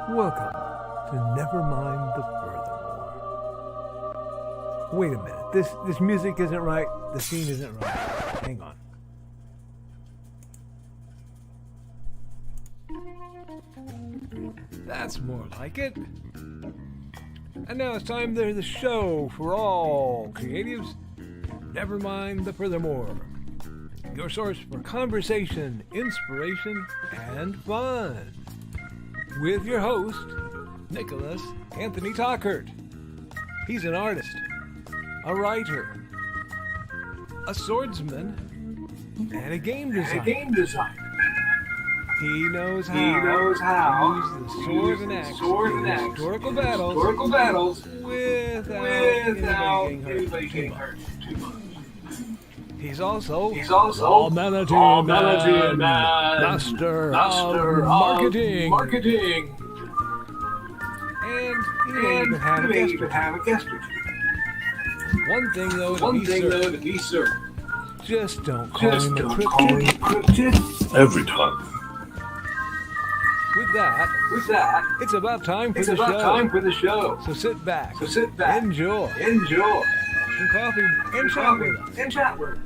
Welcome to Nevermind the Furthermore. Wait a minute, this music isn't right, the scene isn't right. Hang on. That's more like it. And now it's time for the show for all creatives. Nevermind the Furthermore. Your source for conversation, inspiration, and fun. With your host, Nicholas Anthony Tockert. He's an artist, a writer, a swordsman, and a game designer. He knows how to use the sword and axe in historical battles without anybody getting hurt too much. He's also a melody man, master of marketing. And he may even have a guest or two. One thing though to be certain. Just don't call him a cryptid every time. With that, it's about time for the show. So sit back, enjoy, some coffee, and chat with us.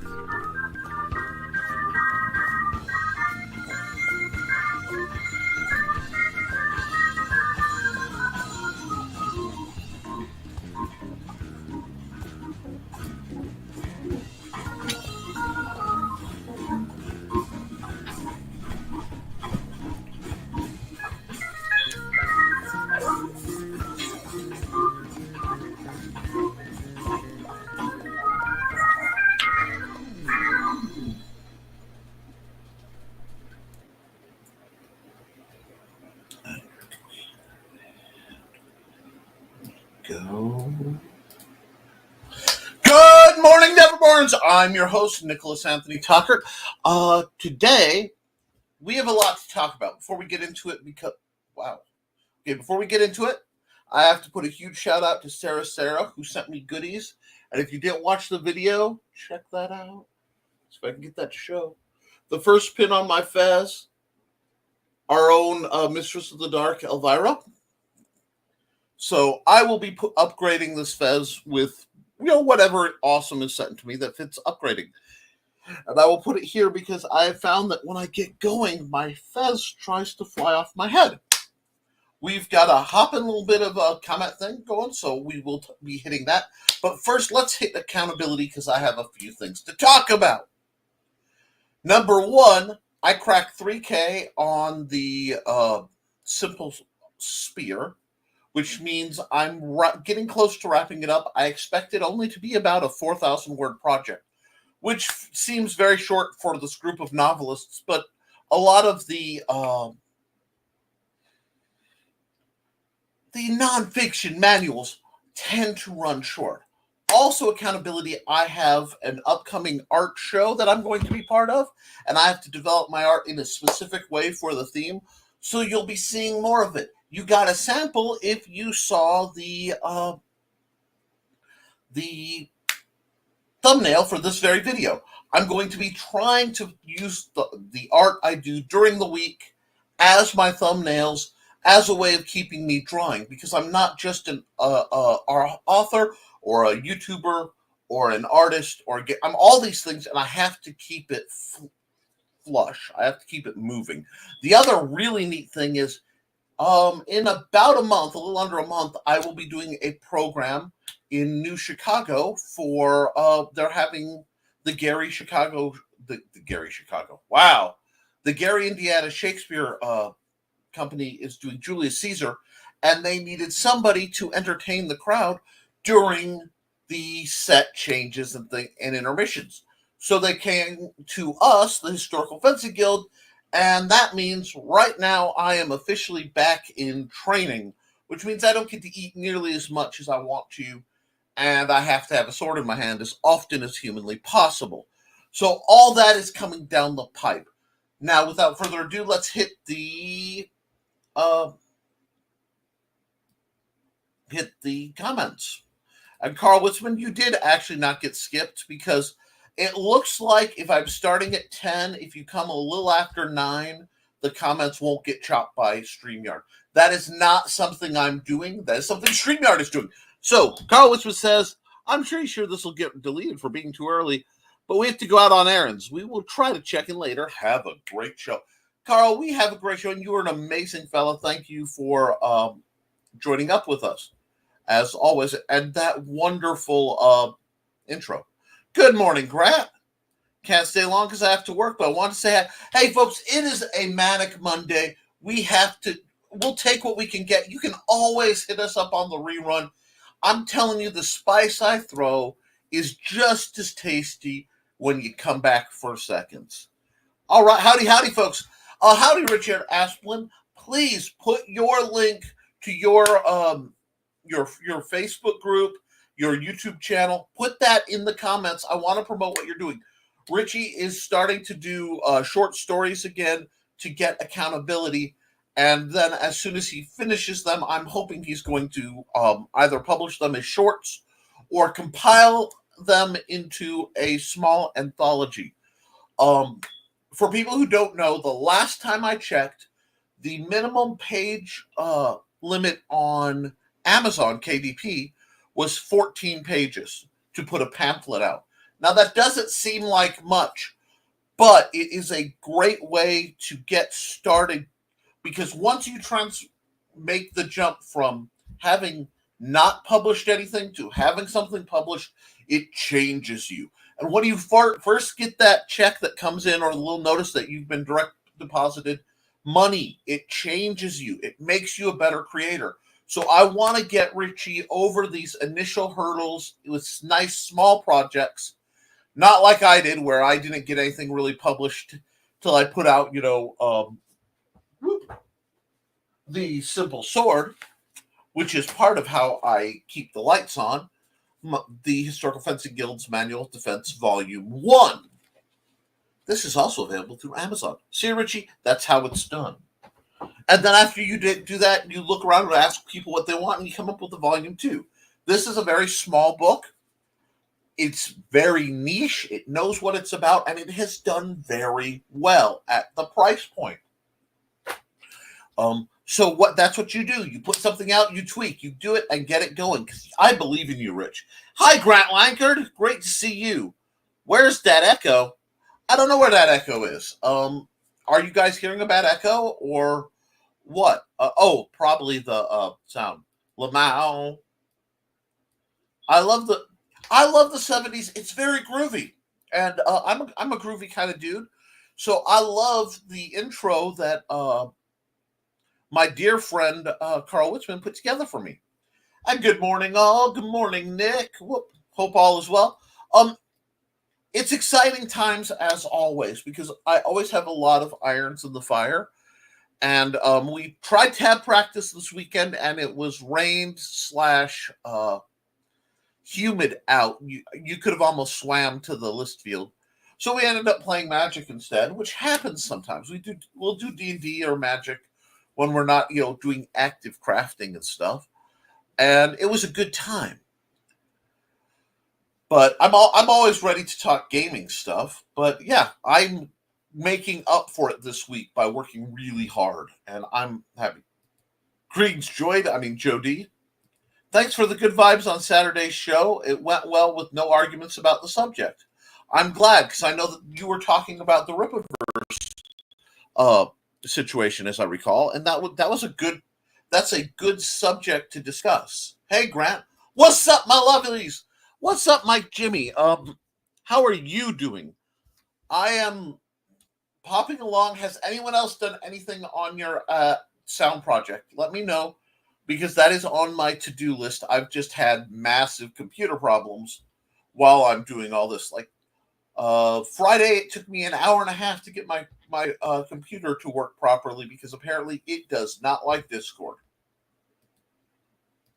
Good morning, Neverborns. I'm your host, Nicholas Anthony Tockert. Today, we have a lot to talk about. Before we get into it, I have to put a huge shout out to Sarah, who sent me goodies. And if you didn't watch the video, check that out. See if I can get that to show. The first pin on my fez, our own Mistress of the Dark, Elvira. So I will be upgrading this fez with, whatever awesome is sent to me that fits upgrading. And I will put it here because I have found that when I get going, my fez tries to fly off my head. We've got a hopping little bit of a comment thing going, so we will be hitting that. But first, let's hit accountability because I have a few things to talk about. Number one, I cracked 3K on the simple spear, which means I'm getting close to wrapping it up. I expect it only to be about a 4,000-word project, which seems very short for this group of novelists, but a lot of the nonfiction manuals tend to run short. Also, accountability, I have an upcoming art show that I'm going to be part of, and I have to develop my art in a specific way for the theme, so you'll be seeing more of it. You got a sample if you saw the thumbnail for this very video. I'm going to be trying to use the art I do during the week as my thumbnails as a way of keeping me drawing, because I'm not just an author or a YouTuber or an artist I'm all these things, and I have to keep it flush. I have to keep it moving. The other really neat thing is, in about a month, a little under a month, I will be doing a program in New Chicago for, they're having the Gary, Indiana Shakespeare Company is doing Julius Caesar, and they needed somebody to entertain the crowd during the set changes and intermissions. So they came to us, the Historical Fencing Guild, and that means right now I am officially back in training, which means I don't get to eat nearly as much as I want to, and I have to have a sword in my hand as often as humanly possible. So all that is coming down the pipe. Now, without further ado, let's hit the comments. And Carl Witzman, you did actually not get skipped, because it looks like if I'm starting at 10, if you come a little after 9, the comments won't get chopped by StreamYard. That is not something I'm doing. That is something StreamYard is doing. So, Carl Witzman says, I'm pretty sure this will get deleted for being too early, but we have to go out on errands. We will try to check in later. Have a great show. Carl, we have a great show, and you are an amazing fellow. Thank you for joining up with us, as always, and that wonderful intro. Good morning, Grant. Can't stay long because I have to work, but I want to say, hey, folks, it is a manic Monday. We'll take what we can get. You can always hit us up on the rerun. I'm telling you, the spice I throw is just as tasty when you come back for seconds. All right, howdy, folks. Howdy, Richard Asplin. Please put your link to your Facebook group, your YouTube channel. Put that in the comments. I want to promote what you're doing. Richie is starting to do short stories again to get accountability. And then as soon as he finishes them, I'm hoping he's going to either publish them as shorts or compile them into a small anthology. For people who don't know, the last time I checked, the minimum page limit on Amazon KDP was 14 pages to put a pamphlet out. Now, that doesn't seem like much, but it is a great way to get started, because once you make the jump from having not published anything to having something published, it changes you. And when you first get that check that comes in, or the little notice that you've been direct deposited money, it changes you. It makes you a better creator. So I want to get Richie over these initial hurdles with nice small projects, not like I did, where I didn't get anything really published till I put out, the Simple Sword, which is part of how I keep the lights on, the Historical Fencing Guild's Manual of Defense Volume 1. This is also available through Amazon. See, Richie, that's how it's done. And then after you do that, you look around and ask people what they want, and you come up with a Volume 2. This is a very small book. It's very niche. It knows what it's about, and it has done very well at the price point. So that's what you do. You put something out, you tweak, you do it, and get it going. Because I believe in you, Rich. Hi, Grant Lankard. Great to see you. Where's that echo? I don't know where that echo is. Are you guys hearing a bad echo or what? Probably the sound. Lamau. I love the 70s. It's very groovy, and I'm a groovy kind of dude. So I love the intro that my dear friend Carl Witzman put together for me. And good morning, all. Good morning, Nick. Hope all is well. It's exciting times as always, because I always have a lot of irons in the fire. And we tried tab practice this weekend, and it was rained / humid out. You could have almost swam to the list field. So we ended up playing Magic instead, which happens sometimes. We'll do D&D or Magic when we're not, doing active crafting and stuff. And it was a good time. But I'm always ready to talk gaming stuff. But yeah, I'm making up for it this week by working really hard, and I'm happy. Greetings, Joe D. Thanks for the good vibes on Saturday's show. It went well with no arguments about the subject. I'm glad, because I know that you were talking about the Rippaverse situation, as I recall, and that's a good subject to discuss. Hey, Grant, what's up, my lovelies? What's up, Mike Jimmy? How are you doing? I am popping along. Has anyone else done anything on your sound project? Let me know, because that is on my to-do list. I've just had massive computer problems while I'm doing all this. Like Friday, it took me an hour and a half to get my computer to work properly, because apparently it does not like Discord.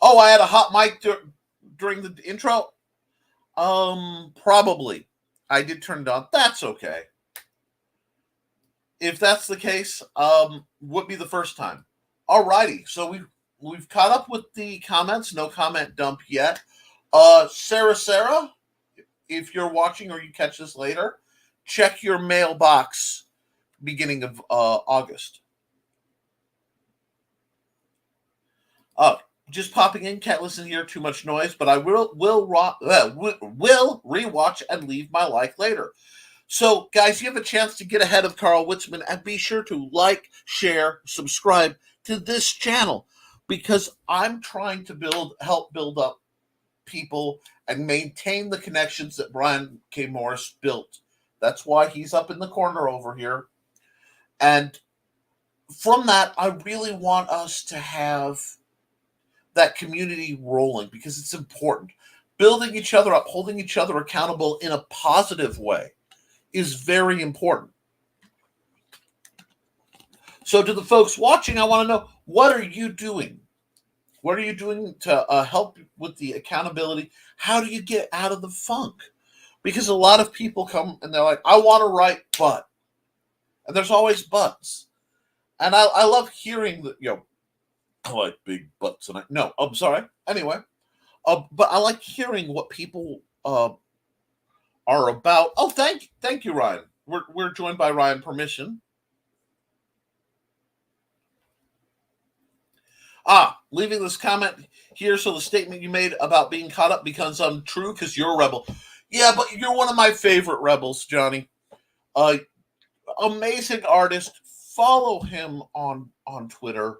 Oh, I had a hot mic during the intro? Probably. I did turn it on. That's okay. If that's the case, would be the first time. Alrighty, so we've caught up with the comments. No comment dump yet. Sarah, if you're watching or you catch this later, check your mailbox, beginning of August. Just popping in, can't listen here, too much noise, but I will rewatch and leave my like later. So, guys, you have a chance to get ahead of Carl Witzman, and be sure to like, share, subscribe to this channel, because I'm trying to help build up people and maintain the connections that Brian K. Morris built. That's why he's up in the corner over here. And from that, I really want us to have that community rolling, because it's important. Building each other up, holding each other accountable in a positive way is very important. So to the folks watching, I want to know, what are you doing? What are you doing to help with the accountability? How do you get out of the funk? Because a lot of people come and they're like, I want to write, but. And there's always buts. And I love hearing that, I like big butts. No, I'm sorry. Anyway, but I like hearing what people are about. Oh, thank you, Ryan. We're joined by Ryan Permission. Leaving this comment here, so the statement you made about being caught up becomes untrue because you're a rebel. Yeah, but you're one of my favorite rebels, Johnny. Amazing artist. Follow him on Twitter,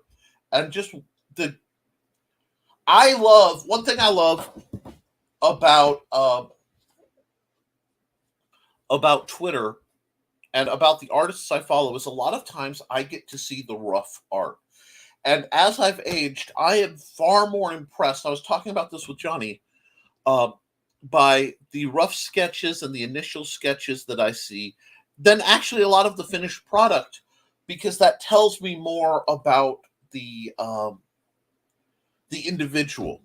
and just one thing I love about Twitter and about the artists I follow is a lot of times I get to see the rough art. And as I've aged, I am far more impressed. I was talking about this with Johnny, by the rough sketches and the initial sketches that I see than actually a lot of the finished product, because that tells me more about the individual.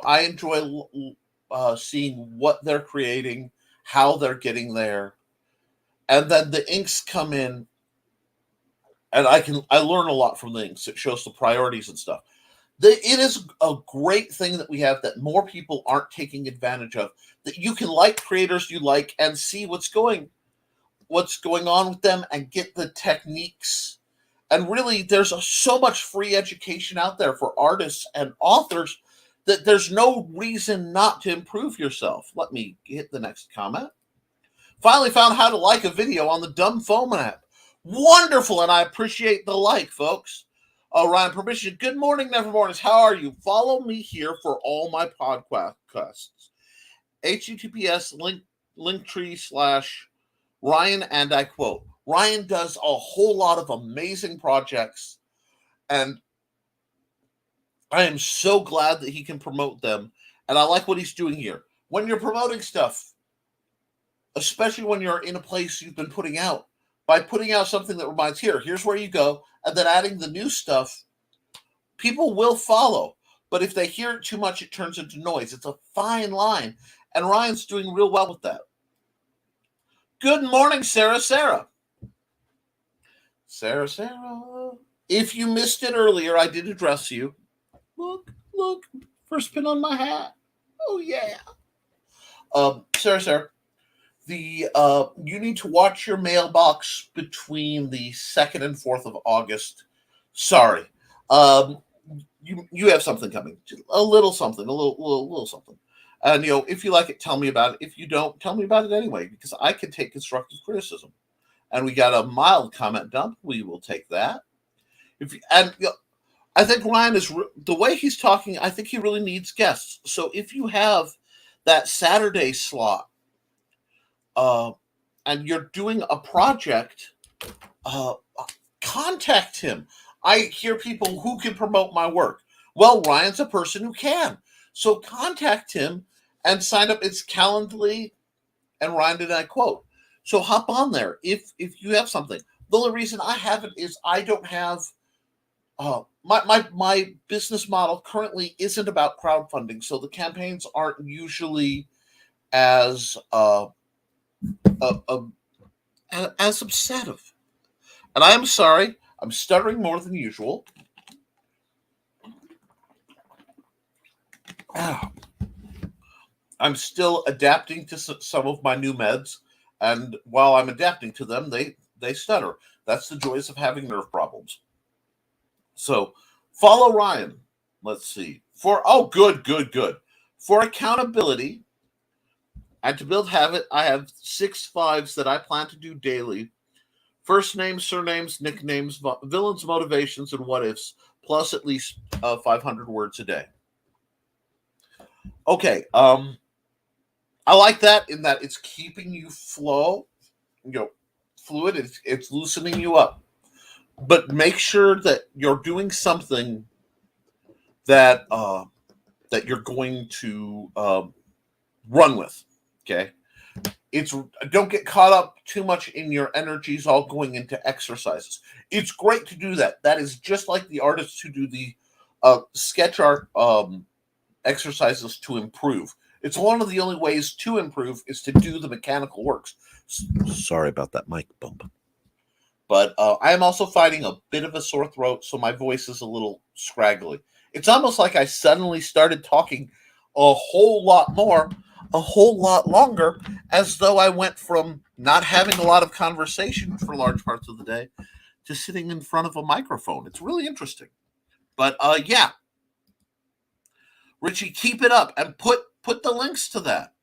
I enjoy seeing what they're creating, how they're getting there, and then the inks come in. And I learn a lot from the inks. It shows the priorities and stuff. It is a great thing that we have that more people aren't taking advantage of. That you can like creators you like and see what's going on with them and get the techniques. And really, there's so much free education out there for artists and authors that there's no reason not to improve yourself. Let me hit the next comment. Finally found how to like a video on the Dumb Phone app. Wonderful, and I appreciate the like, folks. Ryan Permission, good morning, Nevermornings. How are you? Follow me here for all my podcasts. HTTPS linktree/Ryan, and I quote. Ryan does a whole lot of amazing projects, and I am so glad that he can promote them, and I like what he's doing here. When you're promoting stuff, especially when you're in a place you've been putting out, by putting out something that reminds, here's where you go, and then adding the new stuff, people will follow. But if they hear it too much, it turns into noise. It's a fine line, and Ryan's doing real well with that. Good morning, Sarah. Sarah, if you missed it earlier, I did address you. Look, first pin on my hat. Oh, yeah. Sarah, you need to watch your mailbox between the 2nd and 4th of August. Sorry. You have something coming. A little something. A little something. And, if you like it, tell me about it. If you don't, tell me about it anyway, because I can take constructive criticism. And we got a mild comment dump. We will take that. I think Ryan is, the way he's talking, I think he really needs guests. So if you have that Saturday slot, and you're doing a project, contact him. I hear people who can promote my work. Well, Ryan's a person who can. So contact him and sign up. It's Calendly and Ryan and I quote. So hop on there if you have something. The only reason I haven't is I don't have my business model currently isn't about crowdfunding, so the campaigns aren't usually as obsessive. And I'm sorry, I'm stuttering more than usual. I'm still adapting to some of my new meds, and while I'm adapting to them, they stutter. That's the joys of having nerve problems. So follow Ryan. Let's see. Good. For accountability and to build habit, I have 6 5s that I plan to do daily. First names, surnames, nicknames, villains, motivations, and what ifs, plus at least 500 words a day. Okay, I like that in that it's keeping you fluid. It's loosening you up. But make sure that you're doing something that that you're going to run with. Okay, don't get caught up too much in your energies all going into exercises. It's great to do that. That is just like the artists who do the sketch art exercises to improve. It's one of the only ways to improve is to do the mechanical works. Sorry about that mic bump. But I am also fighting a bit of a sore throat, so my voice is a little scraggly. It's almost like I suddenly started talking a whole lot more, a whole lot longer, as though I went from not having a lot of conversation for large parts of the day to sitting in front of a microphone. It's really interesting. But yeah, Richie, keep it up and put the links to that.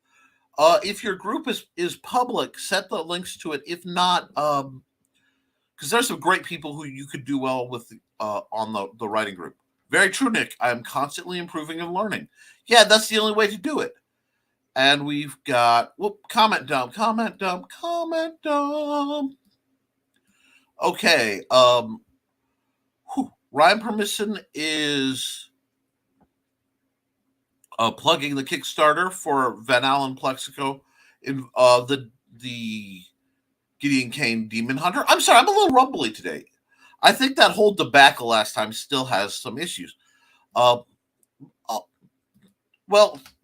If your group is public, set the links to it. If not, because there's some great people who you could do well with on the writing group. Very true, Nick. I am constantly improving and learning. Yeah, that's the only way to do it. And we've got comment dump. Okay. Ryan Permission is plugging the Kickstarter for Van Allen Plexico in the Gideon Kane Demon Hunter. I'm sorry, I'm a little rumbly today. I think that whole debacle last time still has some issues. Well,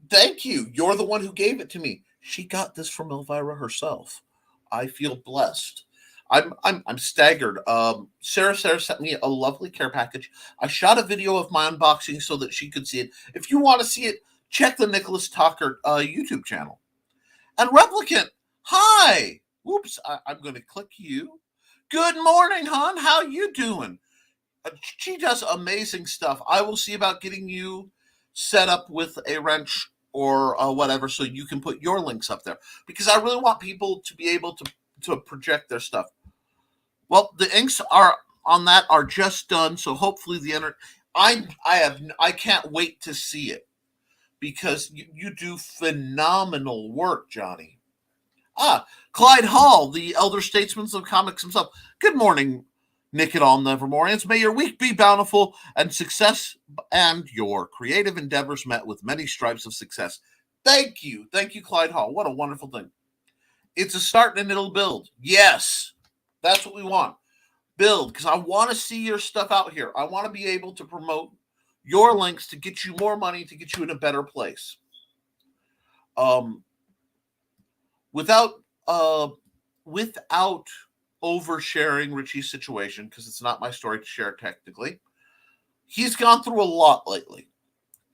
thank you. You're the one who gave it to me. She got this from Elvira herself. I feel blessed. I'm staggered. Sarah sent me a lovely care package. I shot a video of my unboxing so that she could see it. If you want to see it, check the Nicholas Tockert YouTube channel. And Replicant, hi. Whoops, I'm going to click you. Good morning, hon. How you doing? She does amazing stuff. I will see about getting you set up with a wrench or whatever so you can put your links up there. Because I really want people to be able to project their stuff. Well, the inks are just done, so hopefully I can't wait to see it because you do phenomenal work, Johnny. Clyde Hall, the elder statesman of comics himself. Good morning, Nick and all Nevermorians. May your week be bountiful and success and your creative endeavors met with many stripes of success. Thank you, Clyde Hall. What a wonderful thing. It's a start and it'll build. Yes. That's what we want. Build, because I want to see your stuff out here. I want to be able to promote your links to get you more money, to get you in a better place. Without oversharing Richie's situation, because it's not my story to share technically, he's gone through a lot lately.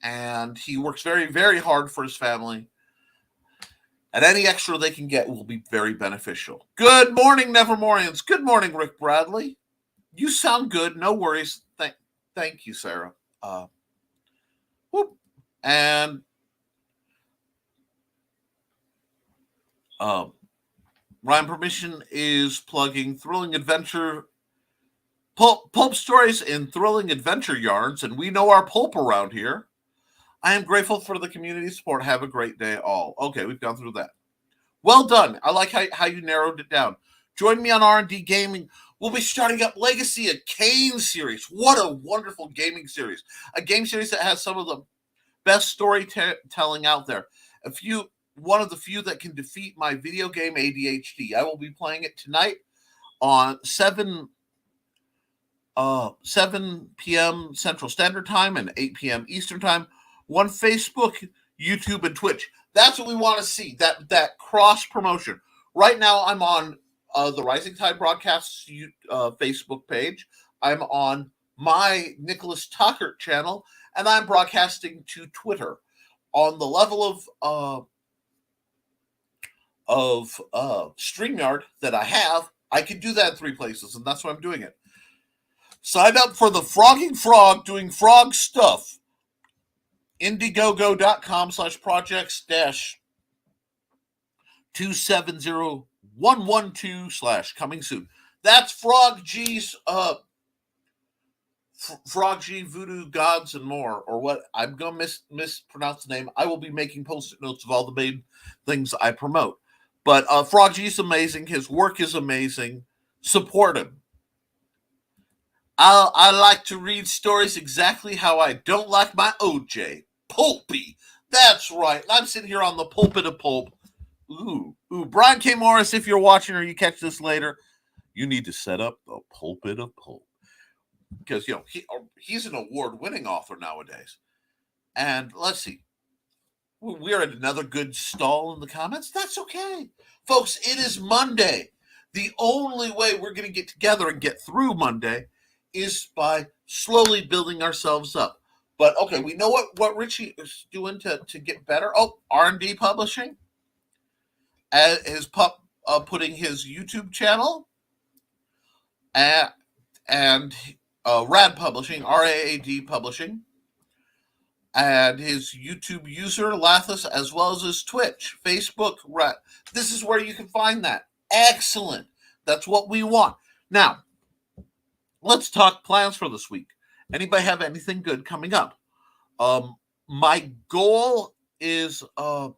And he works very, very hard for his family. And any extra they can get will be very beneficial. Good morning, Nevermorians. Good morning, Rick Bradley. You sound good. No worries. Thank you, Sarah. And Ryan Permission is plugging Thrilling Adventure pulp stories and thrilling adventure yarns, and we know our pulp around here. I am grateful for the community support. Have a great day, all. Okay, we've gone through that. Well done. I like how you narrowed it down. Join me on R&D Gaming. We'll be starting up Legacy, a Kane series. What a wonderful gaming series. A game series that has some of the best storytelling out there. One of the few that can defeat my video game ADHD. I will be playing it tonight on 7 p.m. Central Standard Time and 8 p.m. Eastern Time on Facebook, YouTube, and Twitch. That's what we want to see, that cross promotion. Right now, I'm on the Rising Tide broadcasts Facebook page. I'm on my Nicholas Tockert channel, and I'm broadcasting to Twitter. On the level of StreamYard that I have, I can do that in 3 places, and that's why I'm doing it. Sign up for the Frogging Frog doing frog stuff. Indiegogo.com/projects-270112/coming soon. That's Frog G's Frog G, Voodoo Gods, and More, or what I'm going to mispronounce the name. I will be making post-it notes of all the main things I promote. But Frog G is amazing. His work is amazing. Support him. I like to read stories exactly how I don't like my OJ. Pulpy. That's right. I'm sitting here on the pulpit of pulp. Ooh. Brian K. Morris, if you're watching or you catch this later, you need to set up the pulpit of pulp. Because, he's an award-winning author nowadays. And let's see. We're at another good stall in the comments. That's okay. Folks, it is Monday. The only way we're going to get together and get through Monday is by slowly building ourselves up. But, okay, we know what Richie is doing to get better. Oh, R&D Publishing is putting his YouTube channel and Rad Publishing, RAAD Publishing, and his YouTube user, Lathis, as well as his Twitch, Facebook. This is where you can find that. Excellent. That's what we want. Now, let's talk plans for this week. Anybody have anything good coming up? My goal is, my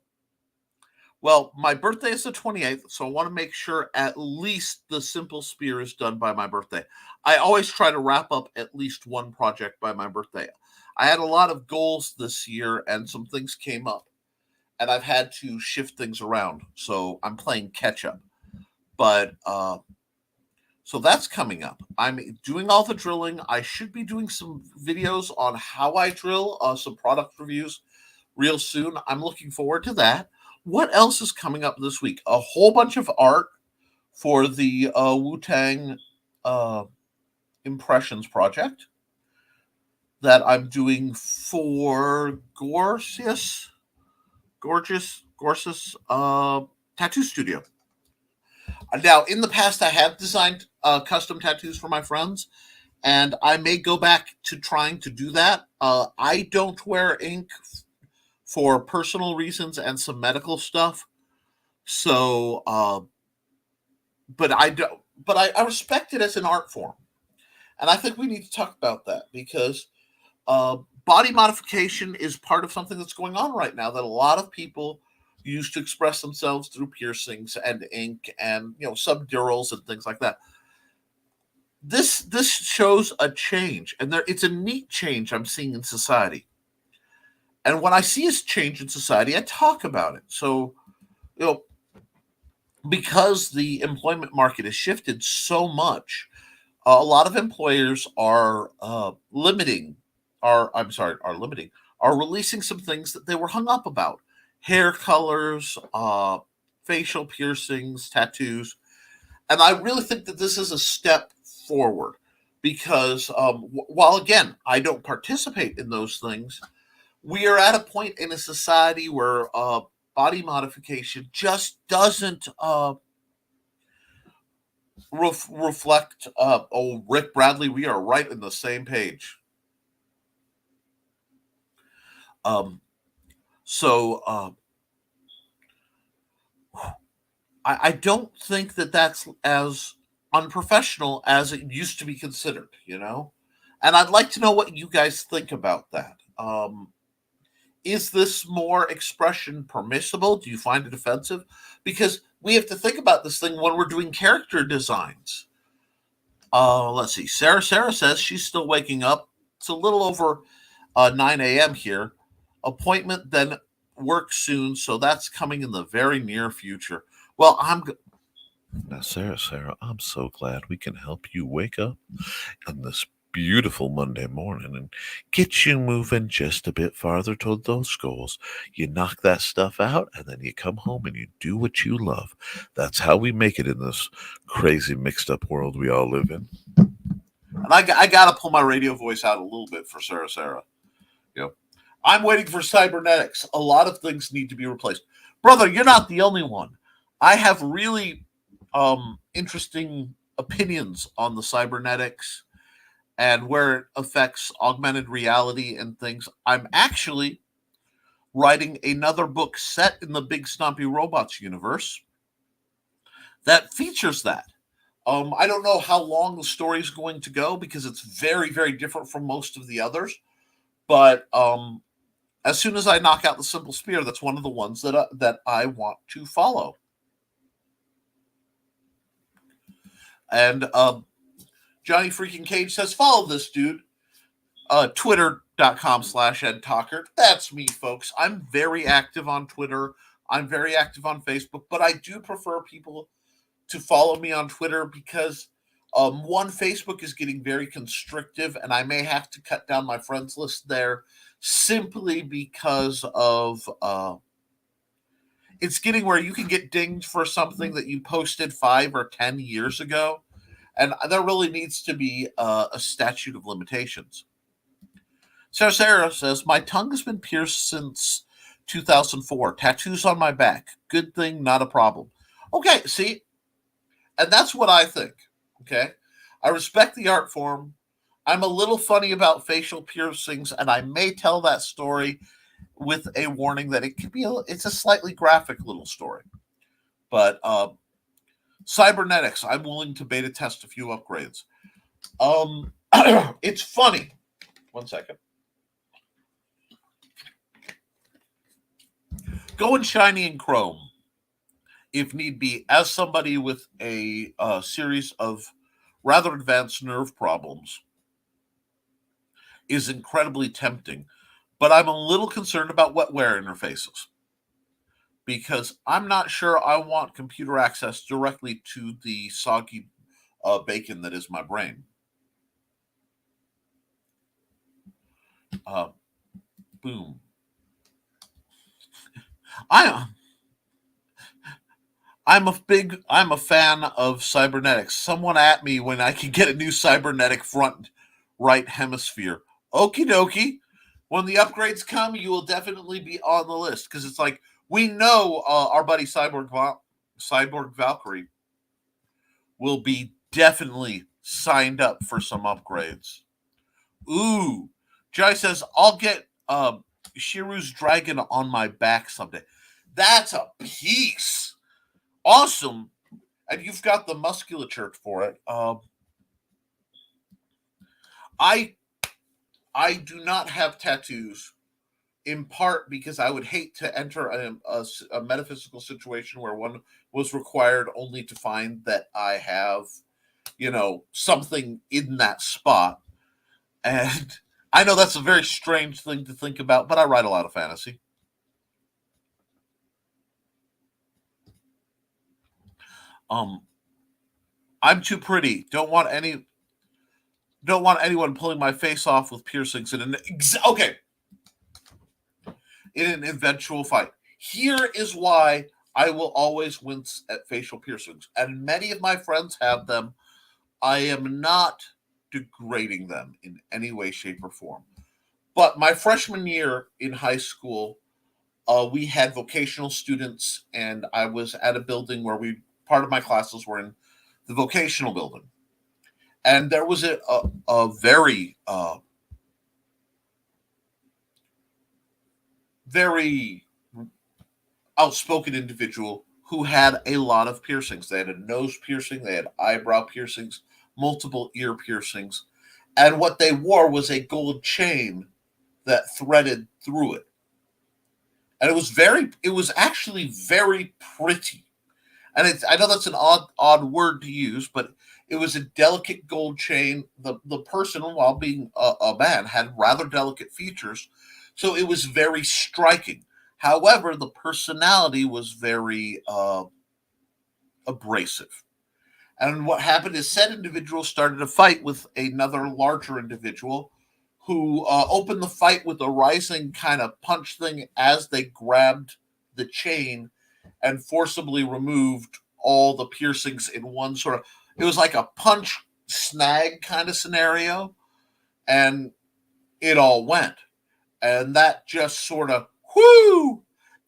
birthday is the 28th, so I want to make sure at least the Simple Spear is done by my birthday. I always try to wrap up at least one project by my birthday. I had a lot of goals this year, and some things came up, and I've had to shift things around, so I'm playing catch-up. But, so that's coming up. I'm doing all the drilling. I should be doing some videos on how I drill, some product reviews real soon. I'm looking forward to that. What else is coming up this week? A whole bunch of art for the Wu-Tang Impressions project that I'm doing for Gorgeous Tattoo Studio. Now, in the past, I have designed custom tattoos for my friends, and I may go back to trying to do that. I don't wear ink for personal reasons and some medical stuff. So, but I respect it as an art form. And I think we need to talk about that because body modification is part of something that's going on right now that a lot of people use to express themselves through piercings and ink and, subdurals and things like that. This shows a change, and it's a neat change I'm seeing in society. And when I see a change in society, I talk about it. So, because the employment market has shifted so much, a lot of employers are releasing some things that they were hung up about. Hair colors, facial piercings, tattoos. And I really think that this is a step forward because while, again, I don't participate in those things, we are at a point in a society where body modification just doesn't reflect. Rick Bradley, we are right in the same page. I don't think that that's as unprofessional as it used to be considered, And I'd like to know what you guys think about that. Is this more expression permissible? Do you find it offensive? Because we have to think about this thing when we're doing character designs. Let's see. Sarah says she's still waking up. It's a little over 9 a.m. here. Appointment, then work soon. So that's coming in the very near future. Well, Now, Sarah, I'm so glad we can help you wake up on this beautiful Monday morning and get you moving just a bit farther toward those goals. You knock that stuff out, and then you come home and you do what you love. That's how we make it in this crazy, mixed-up world we all live in. And I got to pull my radio voice out a little bit for Sarah. I'm waiting for cybernetics. A lot of things need to be replaced. Brother, you're not the only one. I have really interesting opinions on the cybernetics and where it affects augmented reality and things. I'm actually writing another book set in the Big Stompy Robots universe that features that. I don't know how long the story is going to go because it's very, very different from most of the others. But as soon as I knock out the Simple Spear, that's one of the ones that I want to follow. And Johnny Freaking Cage says, follow this dude. Twitter.com/Ed Tockert. That's me, folks. I'm very active on Twitter. I'm very active on Facebook, but I do prefer people to follow me on Twitter because one, Facebook is getting very constrictive, and I may have to cut down my friends list there simply because of it's getting where you can get dinged for something that you posted 5 or 10 years ago, and there really needs to be a statute of limitations. Sarah says, my tongue has been pierced since 2004. Tattoos on my back. Good thing, not a problem. Okay, see, and that's what I think. Okay, I respect the art form. I'm a little funny about facial piercings, and I may tell that story with a warning that it could be it's a slightly graphic little story. But cybernetics, I'm willing to beta test a few upgrades. It's funny. One second. Going shiny and chrome, if need be, as somebody with a series of rather advanced nerve problems, is incredibly tempting. But I'm a little concerned about wetware interfaces because I'm not sure I want computer access directly to the soggy bacon that is my brain. Boom. I'm a fan of cybernetics. Someone at me when I can get a new cybernetic front right hemisphere. Okie dokie. When the upgrades come, you will definitely be on the list because it's like we know our buddy Cyborg Valkyrie will be definitely signed up for some upgrades. Ooh, Jai says I'll get Shiru's dragon on my back someday. That's a piece. Awesome. And you've got the musculature for it. I do not have tattoos, in part because I would hate to enter a metaphysical situation where one was required only to find that I have, something in that spot. And I know that's a very strange thing to think about, but I write a lot of fantasy. I'm too pretty. Don't want anyone pulling my face off with piercings in an eventual fight. Here is why I will always wince at facial piercings, and many of my friends have them. I am not degrading them in any way, shape, or form. But my freshman year in high school, we had vocational students, and I was at a building where part of my classes were in the vocational building. And there was a very, very outspoken individual who had a lot of piercings. They had a nose piercing, they had eyebrow piercings, multiple ear piercings. And what they wore was a gold chain that threaded through it. And it was actually very pretty. And I know that's an odd word to use, but it was a delicate gold chain. The person, while being a man, had rather delicate features, so it was very striking. However, the personality was very abrasive. And what happened is said individual started a fight with another larger individual who opened the fight with a rising kind of punch thing as they grabbed the chain and forcibly removed all the piercings in one sort of, it was like a punch snag kind of scenario, and it all went. And that just sort of,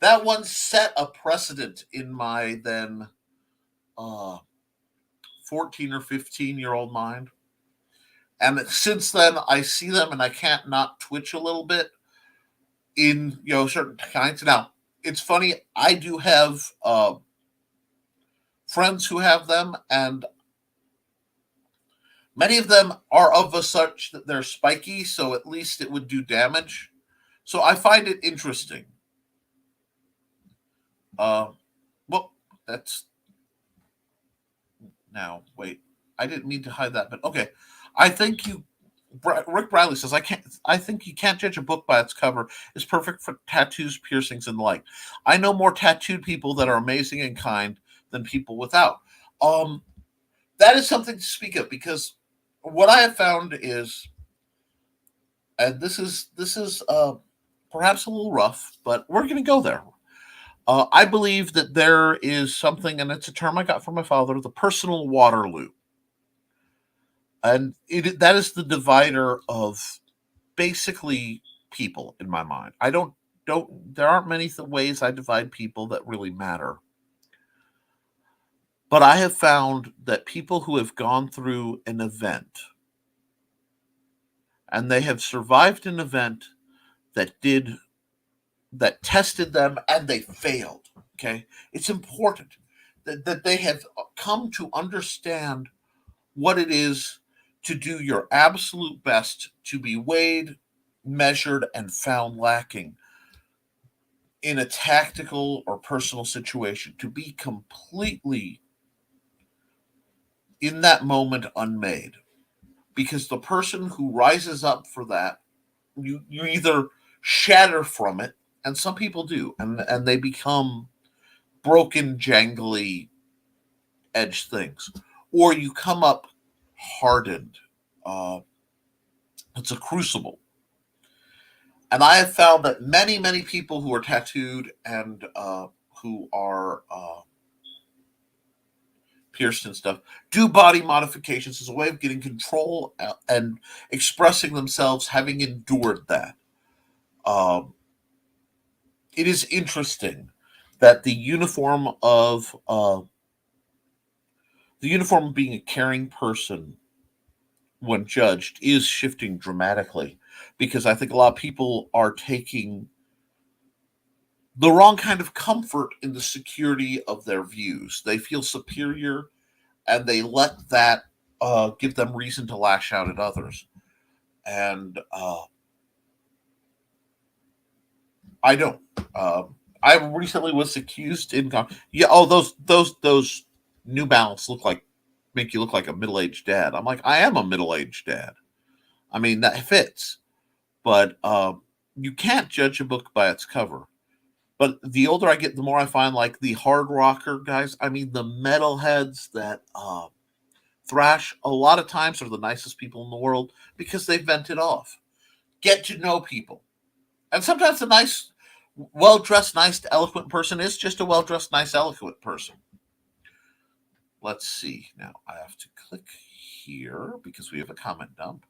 that one set a precedent in my then 14 or 15-year-old mind. And since then, I see them and I can't not twitch a little bit in, certain kinds. Now, it's funny, I do have friends who have them, and many of them are of a such that they're spiky, so at least it would do damage. So I find it interesting. Uh, well, that's now. Wait, I didn't mean to hide that, but okay. I think you. Rick Bradley says, "I can't. I think you can't judge a book by its cover. It's perfect for tattoos, piercings, and the like. I know more tattooed people that are amazing and kind than people without. Um, that is something to speak of because what I have found is, and this is perhaps a little rough, but we're going to go there. I believe that there is something, and it's a term I got from my father, the personal Waterloo, and that is the divider of basically people in my mind. I don't there aren't many ways I divide people that really matter. But I have found that people who have gone through an event and they have survived an event that did that tested them and they failed. Okay. It's important that they have come to understand what it is to do your absolute best to be weighed, measured, and found lacking in a tactical or personal situation, to be completely in that moment unmade. Because the person who rises up for that, you either shatter from it, and some people do, and they become broken, jangly, edge things, or you come up hardened. Uh, it's a crucible. And I have found that many people who are tattooed and who are pierced and stuff do body modifications as a way of getting control and expressing themselves, having endured that. Um, it is interesting that the uniform of being a caring person when judged is shifting dramatically because I think a lot of people are taking the wrong kind of comfort in the security of their views. They feel superior and they let that give them reason to lash out at others. And I don't. I recently was accused in yeah. Oh, those New Balance make you look like a middle aged dad. I'm like, I am a middle aged dad. I mean that fits, but you can't judge a book by its cover. But the older I get, the more I find like the hard rocker guys. I mean, the metalheads that thrash a lot of times are the nicest people in the world because they vent it off. Get to know people, and sometimes a nice, well dressed, nice, eloquent person is just a well dressed, nice, eloquent person. Let's see. Now I have to click here because we have a comment dump.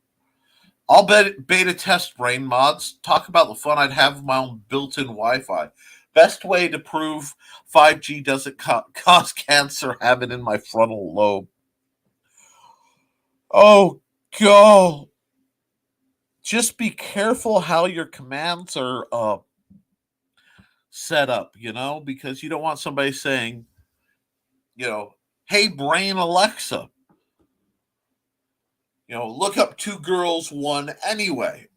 I'll beta test brain mods. Talk about the fun I'd have with my own built-in Wi-Fi. Best way to prove 5G doesn't cause cancer, have it in my frontal lobe. Oh, God. Just be careful how your commands are set up, because you don't want somebody saying, hey, brain Alexa, look up two girls, one anyway.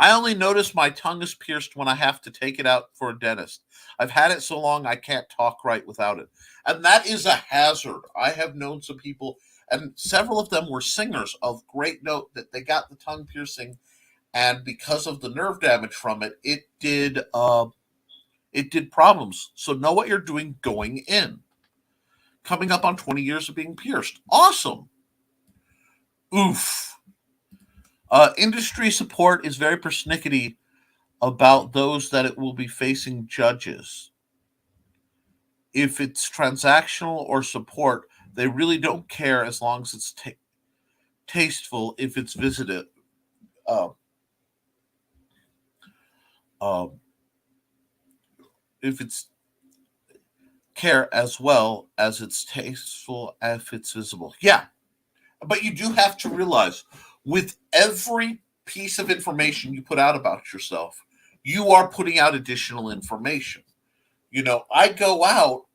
I only notice my tongue is pierced when I have to take it out for a dentist. I've had it so long I can't talk right without it. And that is a hazard. I have known some people, and several of them were singers of great note, that they got the tongue piercing, and because of the nerve damage from it, it did problems. So know what you're doing going in. Coming up on 20 years of being pierced. Awesome. Oof. Industry support is very persnickety about those that it will be facing judges. If it's transactional or support, they really don't care as long as it's tasteful. If it's visited, uh, uh, if it's care as well as it's tasteful if it's visible. Yeah, but you do have to realize with every piece of information you put out about yourself, you are putting out additional information. I go out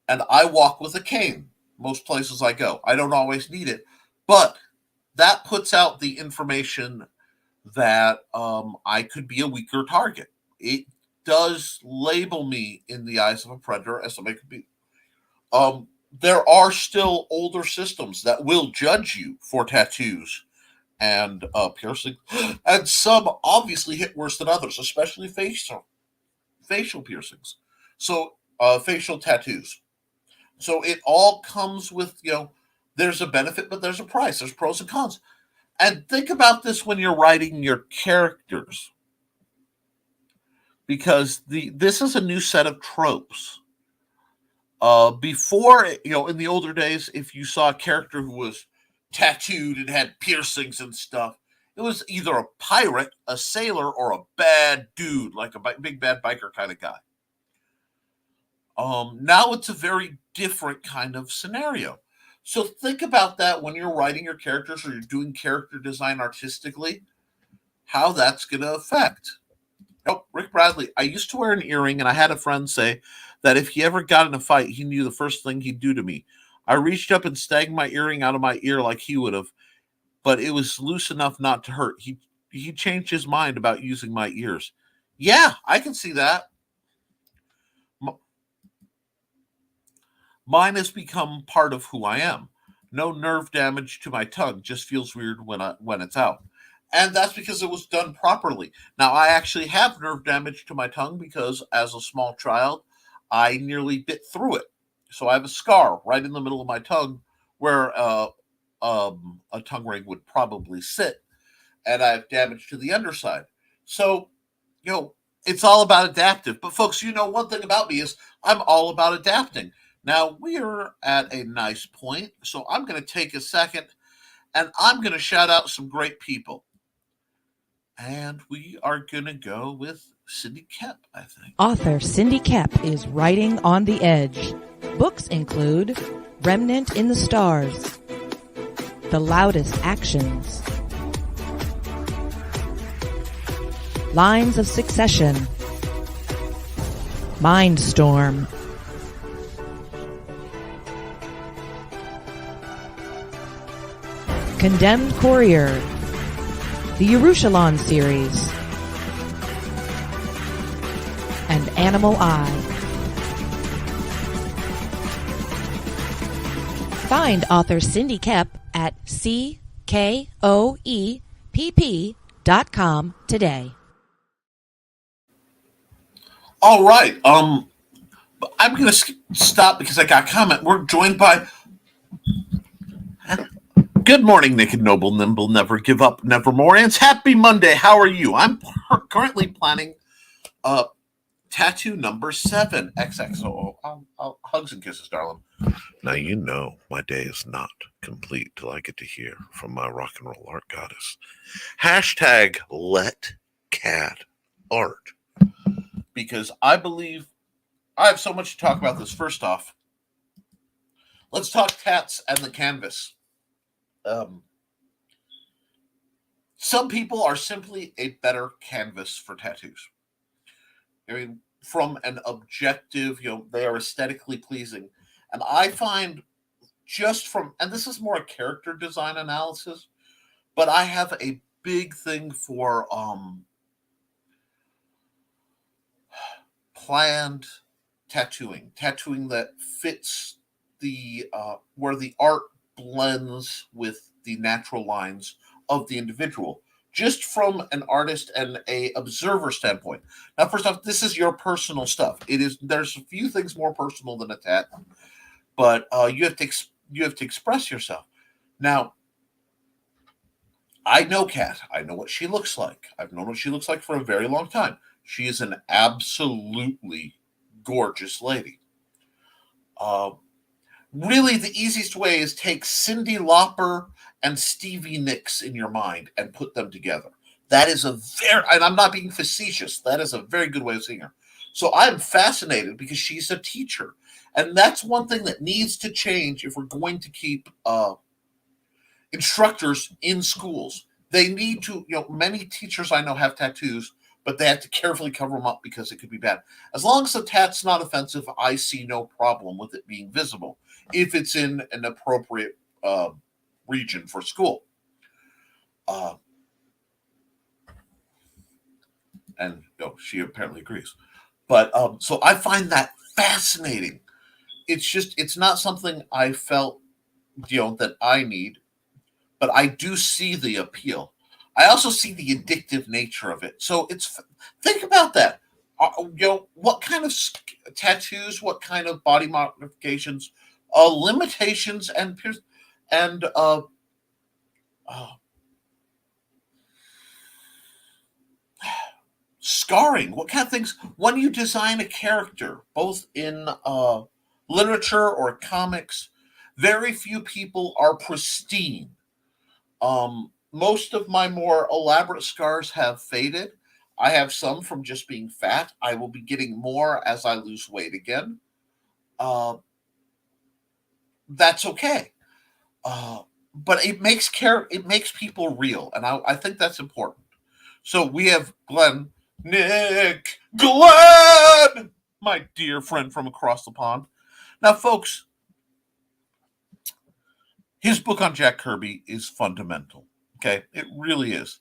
and I walk with a cane most places I go. I don't always need it, but that puts out the information that I could be a weaker target. It does label me in the eyes of a predator as somebody could be. There are still older systems that will judge you for tattoos and piercing, and some obviously hit worse than others, especially facial piercings. So facial tattoos. So it all comes with, there's a benefit, but there's a price. There's pros and cons. And think about this when you're writing your characters, because this is a new set of tropes. Before, in the older days, if you saw a character who was tattooed and had piercings and stuff, it was either a pirate, a sailor, or a bad dude, like a big bad biker kind of guy. Now it's a very different kind of scenario. So think about that when you're writing your characters or you're doing character design artistically, how that's going to affect. Oh, Rick Bradley, I used to wear an earring, and I had a friend say that if he ever got in a fight, he knew the first thing he'd do to me. I reached up and snagged my earring out of my ear like he would have, but it was loose enough not to hurt. He changed his mind about using my ears. Yeah, I can see that. Mine has become part of who I am. No nerve damage to my tongue, just feels weird when it's out. And that's because it was done properly. Now, I actually have nerve damage to my tongue because as a small child, I nearly bit through it. So I have a scar right in the middle of my tongue where a tongue ring would probably sit. And I have damage to the underside. So, it's all about adaptive. But folks, one thing about me is I'm all about adapting. Now, we're at a nice point, so I'm going to take a second and I'm going to shout out some great people. And we are going to go with Cindy Koepp, I think. Author Cindy Koepp is writing on the edge. Books include Remnant in the Stars, The Loudest Actions, Lines of Succession, Mindstorm, Condemned Courier, the Yerushalayim series, and Animal Eye. Find author Cindy Koepp at CKOEPP.com today. All right. I'm going to stop because I got a comment. We're joined by... Good morning, Naked Noble, Nimble, Never Give Up, Nevermore. And it's Happy Monday. How are you? I'm currently planning tattoo number 7, XXO. Hugs and kisses, darling. Now, my day is not complete till I get to hear from my rock and roll art goddess. Hashtag let cat art. Because I believe I have so much to talk about this. First off, let's talk tats and the canvas. Some people are simply a better canvas for tattoos. I mean, from an objective, they are aesthetically pleasing. And I find and this is more a character design analysis, but I have a big thing for planned tattooing that fits the where the art blends with the natural lines of the individual, just from an artist and a observer standpoint. Now, first off, this is your personal stuff. There's a few things more personal than a tat, but you have to express yourself. Now, I know Kat. I know what she looks like. I've known what she looks like for a very long time. She is an absolutely gorgeous lady. Really, the easiest way is take Cyndi Lauper and Stevie Nicks in your mind and put them together. That is and I'm not being facetious, that is a very good way of seeing her. So I'm fascinated because she's a teacher. And that's one thing that needs to change if we're going to keep instructors in schools. They need to, many teachers I know have tattoos, but they have to carefully cover them up because it could be bad. As long as the tat's not offensive, I see no problem with it being visible if it's in an appropriate region for school. And she apparently agrees. But so I find that fascinating. It's not something I felt, that I need, but I do see the appeal. I also see the addictive nature of it. So think about that. What kind of tattoos, what kind of body modifications, limitations, and scarring. What kind of things when you design a character, both in literature or comics? Very few people are pristine. Most of my more elaborate scars have faded. I have some from just being fat. I will be getting more as I lose weight again. That's okay. But it makes people real, and I think that's important. So we have Glenn, my dear friend from across the pond. Now, folks, his book on Jack Kirby is fundamental. Okay, it really is.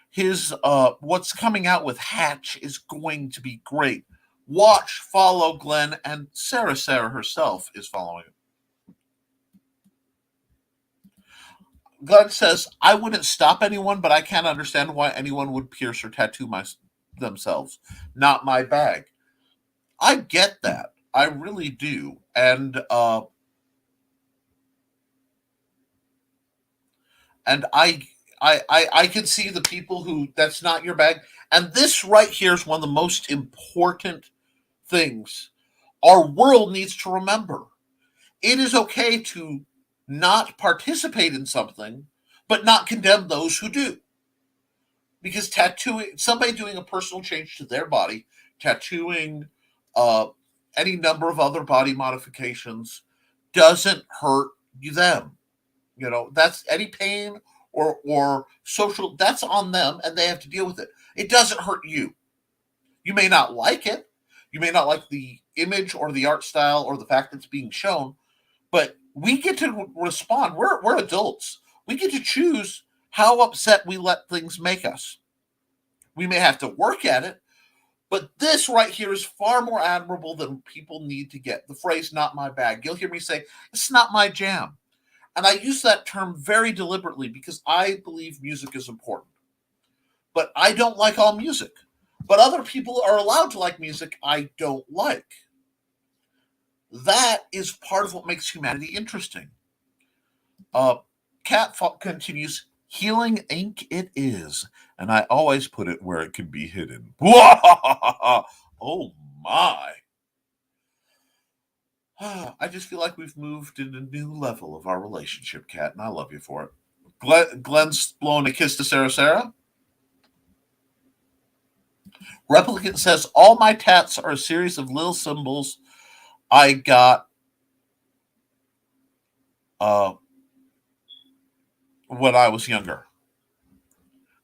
His what's coming out with Hatch is going to be great. Watch, follow Glenn, and Sarah herself is following him. Glenn says, I wouldn't stop anyone, but I can't understand why anyone would pierce or tattoo themselves. Not my bag. I get that. I really do. And I can see the people who that's not your bag. And this right here is one of the most important things our world needs to remember. It is okay to not participate in something, but not condemn those who do. Because tattooing, somebody doing a personal change to their body, tattooing, any number of other body modifications doesn't hurt them. That's any pain or social, that's on them and they have to deal with it. It doesn't hurt you. You may not like it. You may not like the image or the art style or the fact that it's being shown, but we get to respond. We're adults. We get to choose how upset we let things make us. We may have to work at it, but this right here is far more admirable than people need to get. The phrase, not my bag. You'll hear me say, it's not my jam. And I use that term very deliberately because I believe music is important. But I don't like all music. But other people are allowed to like music I don't like. That is part of what makes humanity interesting. Kat continues, healing ink it is, and I always put it where it can be hidden. Oh my. I just feel like we've moved in a new level of our relationship, Kat, and I love you for it. Glenn's blowing a kiss to Sarah. Replicant says, all my tats are a series of little symbols I got when I was younger.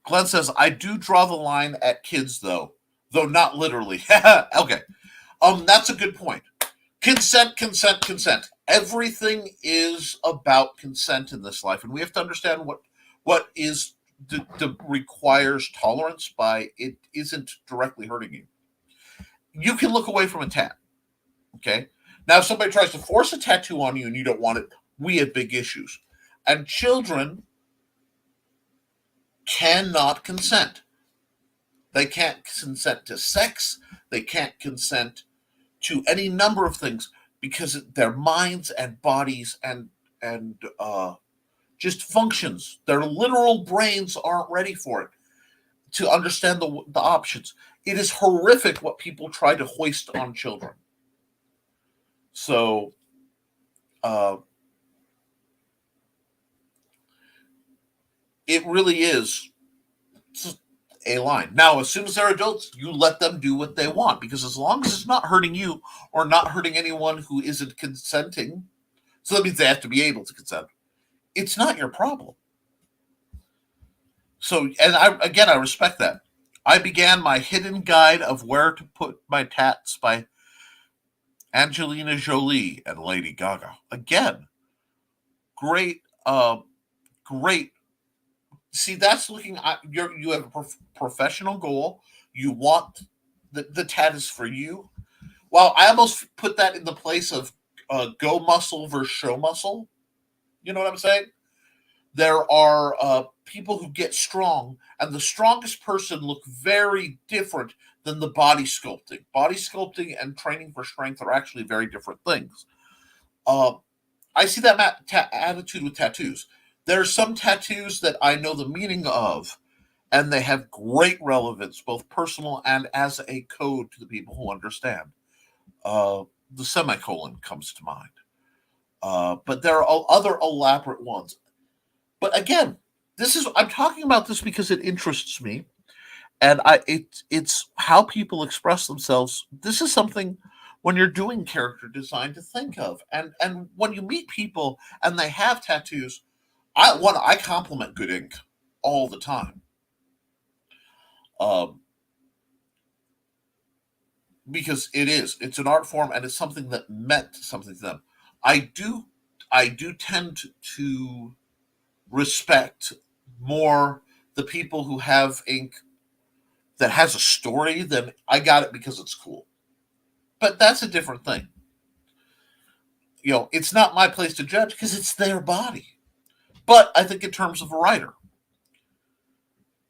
Glenn says, I do draw the line at kids, though not literally. Okay. That's a good point. Consent. Everything is about consent in this life, and we have to understand what is requires tolerance by it isn't directly hurting you. You can look away from a tat. Okay. Now, if somebody tries to force a tattoo on you and you don't want it, we have big issues. And children cannot consent. They can't consent to sex. They can't consent to any number of things because their minds and bodies and just functions, their literal brains aren't ready for it to understand the options. It is horrific what people try to hoist on children. So, it really is. a line. Now, as soon as they're adults, you let them do what they want, because as long as it's not hurting you or not hurting anyone who isn't consenting, so that means they have to be able to consent, it's not your problem. So, and I respect that. I began my hidden guide of where to put my tats by Angelina Jolie and Lady Gaga. Again, great, great. See, that's looking at you have a professional goal. You want the tat is for you. Well, I almost put that in the place of go muscle versus show muscle. You know what I'm saying? There are people who get strong, and the strongest person look very different than the body sculpting. Body sculpting and training for strength are actually very different things. I see that attitude with tattoos. There are some tattoos that I know the meaning of, and they have great relevance, both personal and as a code to the people who understand. The semicolon comes to mind. But there are other elaborate ones. But again, I'm talking about this because it interests me, and it's how people express themselves. This is something when you're doing character design to think of, and when you meet people and they have tattoos, I compliment good ink all the time, because it's an art form and it's something that meant something to them. I do tend to respect more the people who have ink that has a story than I got it because it's cool. But that's a different thing. It's not my place to judge because it's their body. But I think in terms of a writer,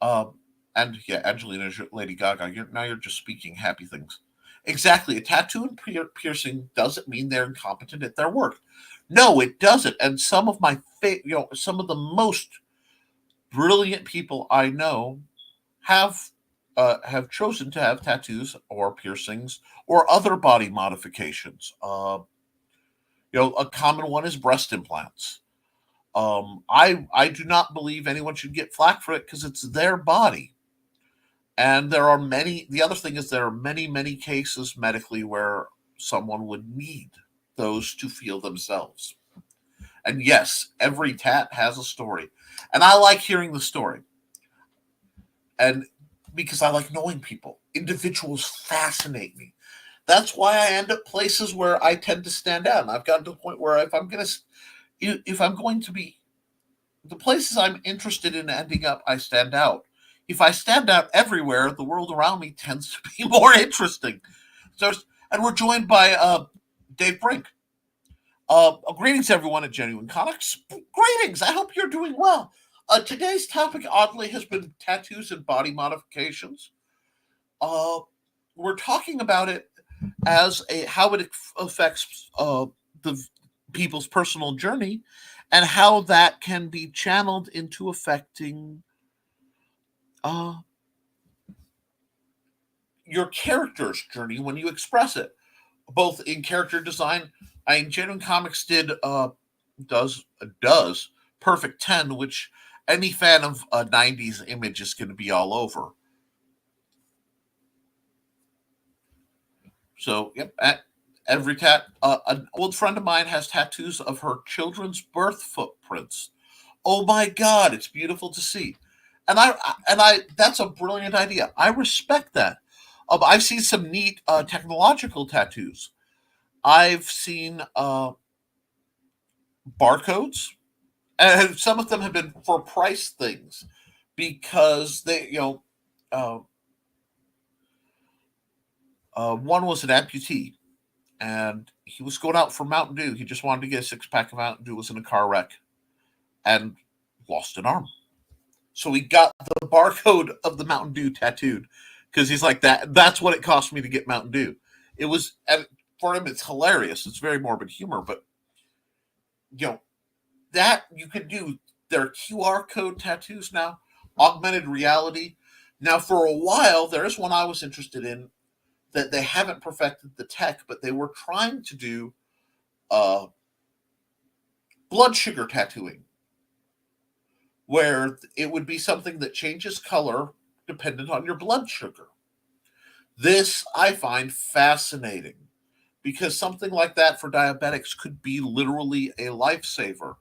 and yeah, Angelina, Lady Gaga, you're just speaking happy things. Exactly, a tattoo and piercing doesn't mean they're incompetent at their work. No, it doesn't. And some of some of the most brilliant people I know have chosen to have tattoos or piercings or other body modifications. A common one is breast implants. I do not believe anyone should get flack for it because it's their body. And the other thing is there are many cases medically where someone would need those to feel themselves. And yes, every tat has a story. And I like hearing the story. And because I like knowing people, individuals fascinate me. That's why I end up places where I tend to stand out. And I've gotten to the point where if I'm going to be the places I'm interested in ending up, I stand out. If I stand out everywhere, the world around me tends to be more interesting. And we're joined by Dave Brink. Greetings, everyone at Genuine Comics. Greetings. I hope you're doing well. Today's topic, oddly, has been tattoos and body modifications. We're talking about it as how it affects the people's personal journey and how that can be channeled into affecting your character's journey when you express it, both in character design. Genuine Comics does Perfect 10, which any fan of 90s image is going to be all over. So, yep, every an old friend of mine has tattoos of her children's birth footprints. Oh my God, it's beautiful to see. And I that's a brilliant idea. I respect that. I've seen some neat technological tattoos. I've seen barcodes, and some of them have been for price things because they, one was an amputee, and he was going out for Mountain Dew. He just wanted to get a 6-pack of Mountain Dew. Was in a car wreck and lost an arm. So he got the barcode of the Mountain Dew tattooed because he's like that. That's what it cost me to get Mountain Dew. It was, and for him, it's hilarious. It's very morbid humor, but that you can do. There are QR code tattoos now, augmented reality. Now, for a while, there is one I was interested in that they haven't perfected the tech, but they were trying to do blood sugar tattooing, where it would be something that changes color dependent on your blood sugar. This I find fascinating because something like that for diabetics could be literally a lifesaver.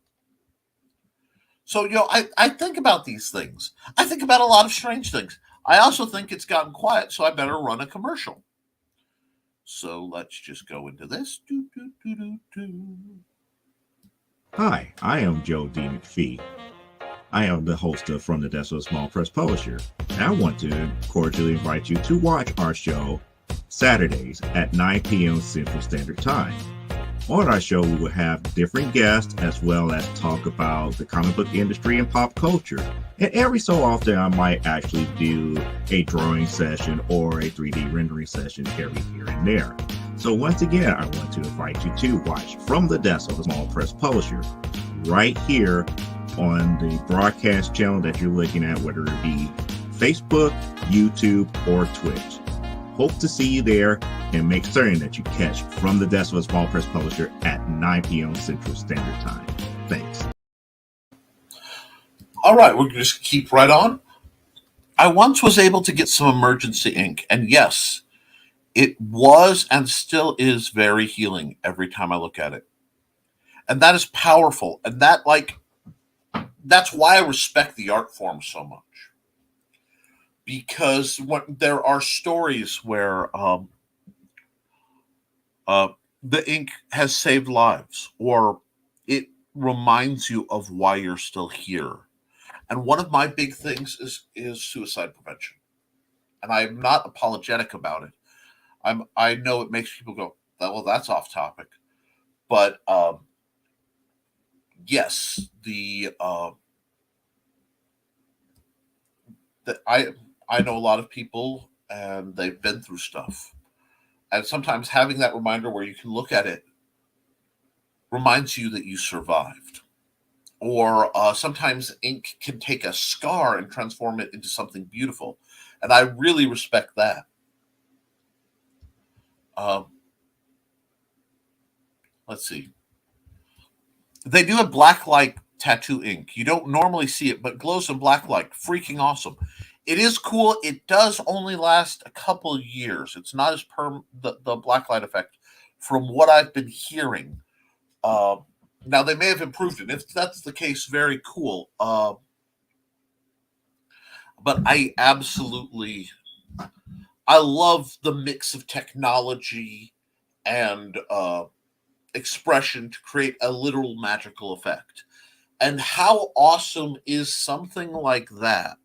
So, I think about these things. I think about a lot of strange things. I also think it's gotten quiet, so I better run a commercial. So let's just go into this. Do, do, do, do, do. Hi, I am Joe D. McPhee. I am the host of From the Desk of a Small Press Publisher, and I want to cordially invite you to watch our show Saturdays at 9 p.m. Central Standard Time. On our show, we will have different guests as well as talk about the comic book industry and pop culture. And every so often, I might actually do a drawing session or a 3D rendering session every here and there. So once again, I want to invite you to watch From the Desk of a Small Press Publisher right here on the broadcast channel that you're looking at, whether it be Facebook, YouTube, or Twitch. Hope to see you there, and make certain that you catch From the Desk of a Small Press Publisher at 9 p.m. Central Standard Time. Thanks. All right, we're going to just keep right on. I once was able to get some emergency ink, and yes, it was and still is very healing every time I look at it. And that is powerful. And that's why I respect the art form so much. Because there are stories where the ink has saved lives, or it reminds you of why you're still here. And one of my big things is suicide prevention. And I'm not apologetic about it. I know it makes people go, well, that's off topic. But yes, I know a lot of people, and they've been through stuff. And sometimes having that reminder where you can look at it reminds you that you survived. Or sometimes ink can take a scar and transform it into something beautiful. And I really respect that. Let's see. They do a blacklight tattoo ink. You don't normally see it, but glows in blacklight. Freaking awesome. It is cool. It does only last a couple of years. It's not as the blacklight effect from what I've been hearing. Now, they may have improved it. If that's the case, very cool. But I love the mix of technology and expression to create a literal magical effect. And how awesome is something like that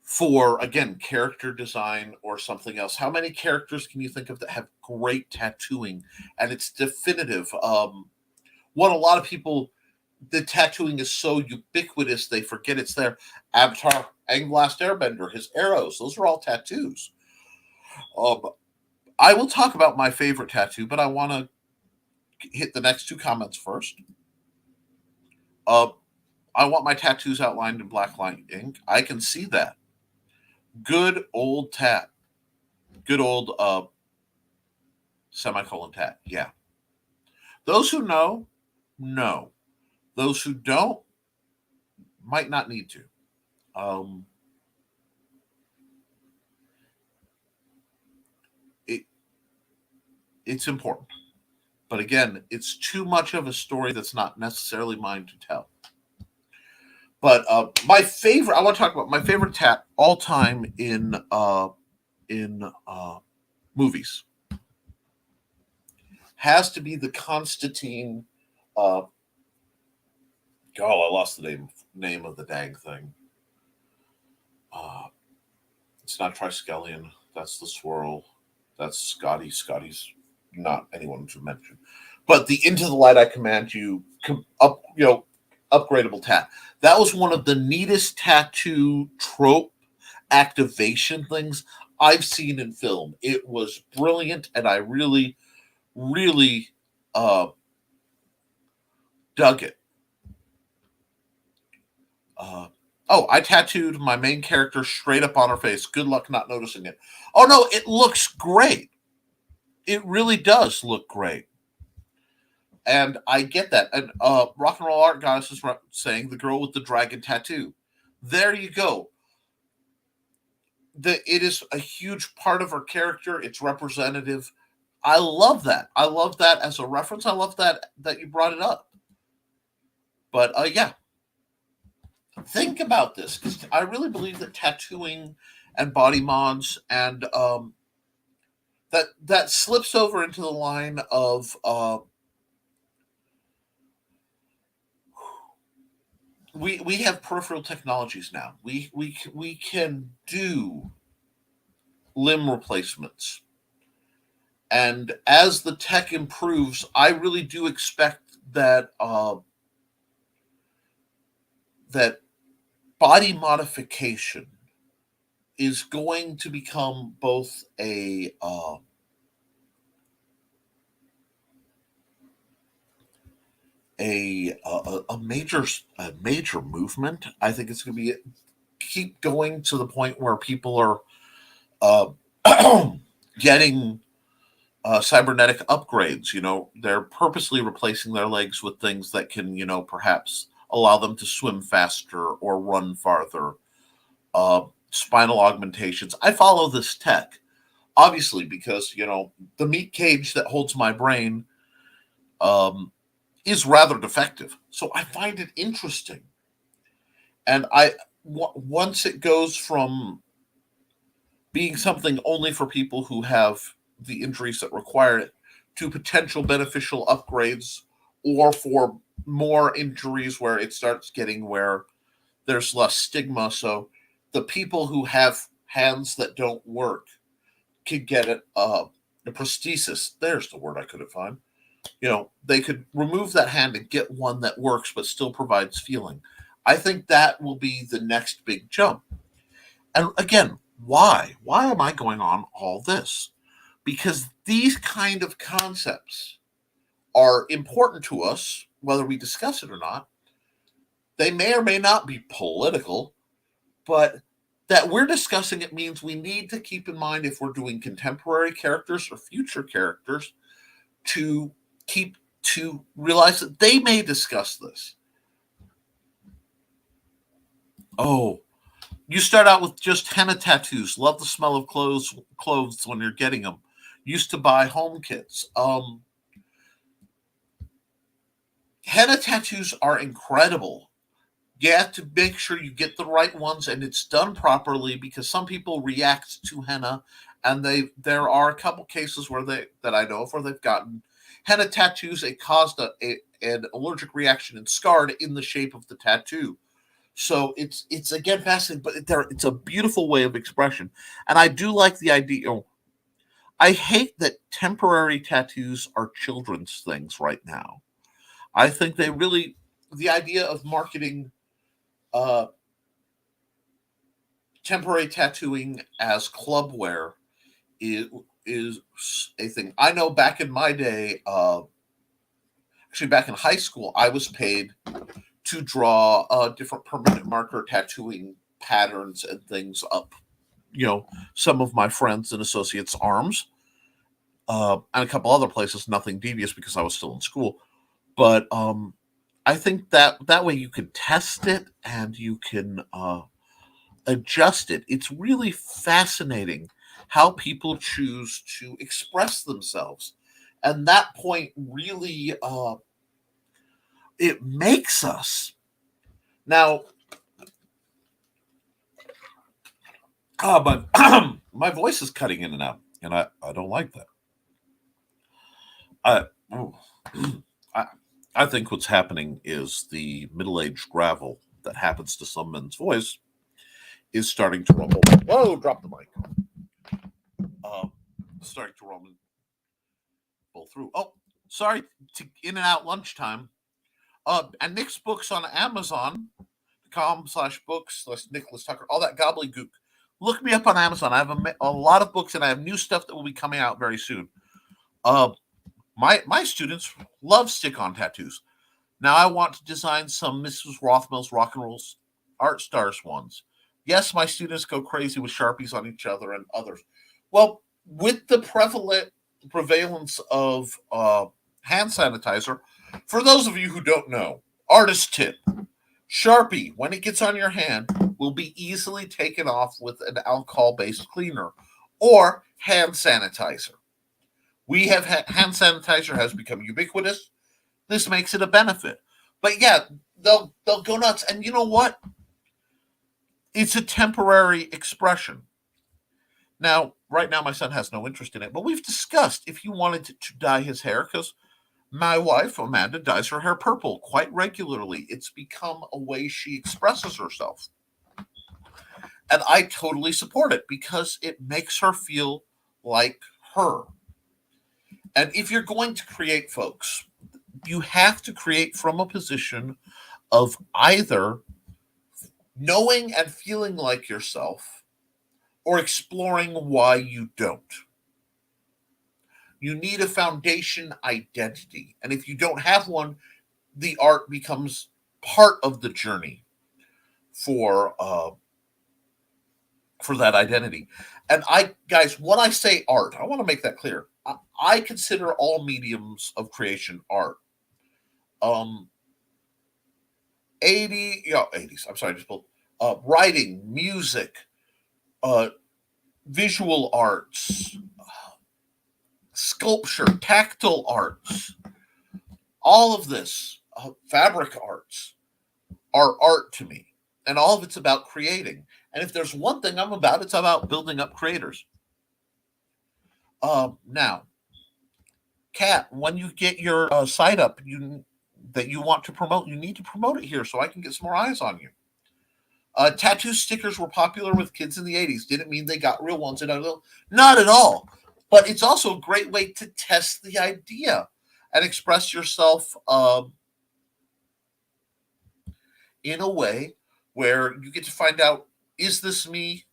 for, again, character design or something else? How many characters can you think of that have great tattooing and it's definitive? What a lot of people, the tattooing is so ubiquitous they forget it's there. Avatar, Aang Last Airbender, his arrows, those are all tattoos. I will talk about my favorite tattoo, but I want to hit the next two comments first. I want my tattoos outlined in blacklight ink. I can see that. Good old tat. Good old semicolon tat. Yeah. Those who know. Those who don't might not need to. It's important. But again, it's too much of a story that's not necessarily mine to tell. But I want to talk about my favorite tat all time in movies. Has to be the Constantine. I lost the name of the dang thing. It's not Triskelion. That's the swirl. That's Scotty. Scotty's not anyone to mention. But the Into the Light I Command You, upgradable tat. That was one of the neatest tattoo trope activation things I've seen in film. It was brilliant, and I really, really dug it. I tattooed my main character straight up on her face. Good luck not noticing it. Oh, no, it looks great. It really does look great. And I get that. And Rock and Roll Art Goddess is saying the girl with the dragon tattoo. there you go. It is a huge part of her character. It's representative. I love that. I love that as a reference. I love that you brought it up. But yeah, think about this, because I really believe that tattooing and body mods and that slips over into the line of we have peripheral technologies now. We can do limb replacements, and as the tech improves, I really do expect that that body modification is going to become both a major movement. I think it's going to keep going to the point where people are getting cybernetic upgrades. They're purposely replacing their legs with things that can, perhaps allow them to swim faster or run farther. Spinal augmentations. I follow this tech, obviously, because, the meat cage that holds my brain is rather defective. So I find it interesting. And once it goes from being something only for people who have the injuries that require it to potential beneficial upgrades, or for more injuries where it starts getting where there's less stigma. So the people who have hands that don't work could get a prosthesis. There's the word I couldn't find. They could remove that hand and get one that works but still provides feeling. I think that will be the next big jump. And again, why? Why am I going on all this? Because these kind of concepts are important to us, whether we discuss it or not. They may or may not be political, but that we're discussing it means we need to keep in mind, if we're doing contemporary characters or future characters, to realize that they may discuss this. Oh, you start out with just henna tattoos. Love the smell of clothes when you're getting them. Used to buy home kits. Henna tattoos are incredible. You have to make sure you get the right ones and it's done properly, because some people react to henna, and there are a couple cases that I know of where they've gotten henna tattoos. It caused an allergic reaction and scarred in the shape of the tattoo. So it's again fascinating, but it's a beautiful way of expression. And I do like the idea. I hate that temporary tattoos are children's things right now. I think the idea of marketing temporary tattooing as club wear is a thing. I know back in my day, actually back in high school, I was paid to draw different permanent marker tattooing patterns and things up, some of my friends and associates' arms, and a couple other places. Nothing devious because I was still in school. But I think that way you can test it and you can adjust it. It's really fascinating how people choose to express themselves. And that point really, it makes us. Now, but my voice is cutting in and out, and I don't like that. I think what's happening is the middle-aged gravel that happens to some men's voice is starting to rumble. Whoa, drop the mic. Starting to rumble through. Oh, sorry, to in and out lunchtime. And Nick's books on Amazon.com/books/Nicholas Tucker, all that gobbledygook. Look me up on Amazon. I have a lot of books, and I have new stuff that will be coming out very soon. My students love stick-on tattoos. Now I want to design some Mrs. Rothmill's Rock and Roll Art Stars ones. Yes, my students go crazy with Sharpies on each other and others. Well, with the prevalence of hand sanitizer, for those of you who don't know, artist tip: Sharpie, when it gets on your hand, will be easily taken off with an alcohol-based cleaner or hand sanitizer. We have hand sanitizer has become ubiquitous. This makes it a benefit. But yeah, they'll go nuts. And you know what? It's a temporary expression. Now, right now, my son has no interest in it, but we've discussed if you wanted to dye his hair, because my wife, Amanda, dyes her hair purple quite regularly. It's become a way she expresses herself. And I totally support it because it makes her feel like her. And if you're going to create, folks, you have to create from a position of either knowing and feeling like yourself or exploring why you don't. You need a foundation identity. And if you don't have one, the art becomes part of the journey for that identity. And guys, when I say art, I want to make that clear. I consider all mediums of creation art. 80s. I'm sorry, just pulled writing, music, visual arts, sculpture, tactile arts, all of this, fabric arts, are art to me. And all of it's about creating. And if there's one thing I'm about, it's about building up creators. Now, Kat, when you get your site up that you want to promote, you need to promote it here so I can get some more eyes on you. Tattoo stickers were popular with kids in the 80s. Didn't mean they got real ones. Not at all. But it's also a great way to test the idea and express yourself in a way where you get to find out, is this me?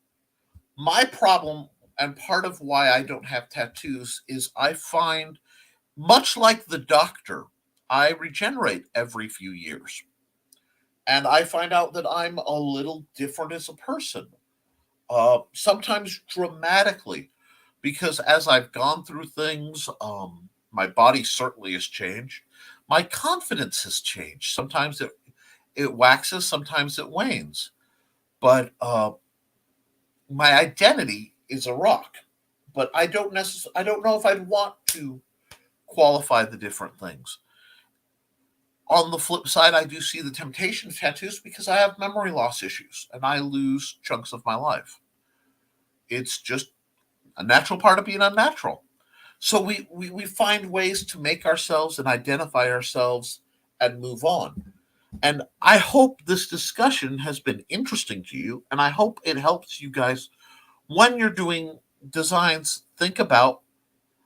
My problem, and part of why I don't have tattoos, is I find, much like the doctor, I regenerate every few years. And I find out that I'm a little different as a person, sometimes dramatically, because as I've gone through things, my body certainly has changed. My confidence has changed. Sometimes it waxes, sometimes it wanes. But my identity is a rock. But I don't know if I'd want to qualify the different things. On the flip side, I do see the temptation of tattoos because I have memory loss issues and I lose chunks of my life. It's just a natural part of being unnatural. So we find ways to make ourselves and identify ourselves and move on. And I hope this discussion has been interesting to you, and I hope it helps you guys when you're doing designs. Think about,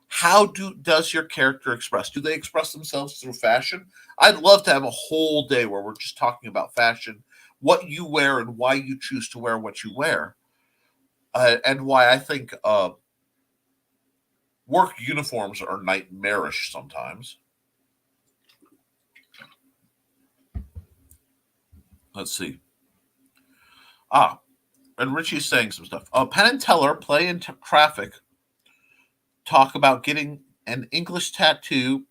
how does your character express? Do they express themselves through fashion? I'd love to have a whole day where we're just talking about fashion, what you wear and why you choose to wear what you wear, and why I think work uniforms are nightmarish sometimes. Let's see. And Richie's saying some stuff. Penn and Teller play in traffic. Talk about getting an English tattoo.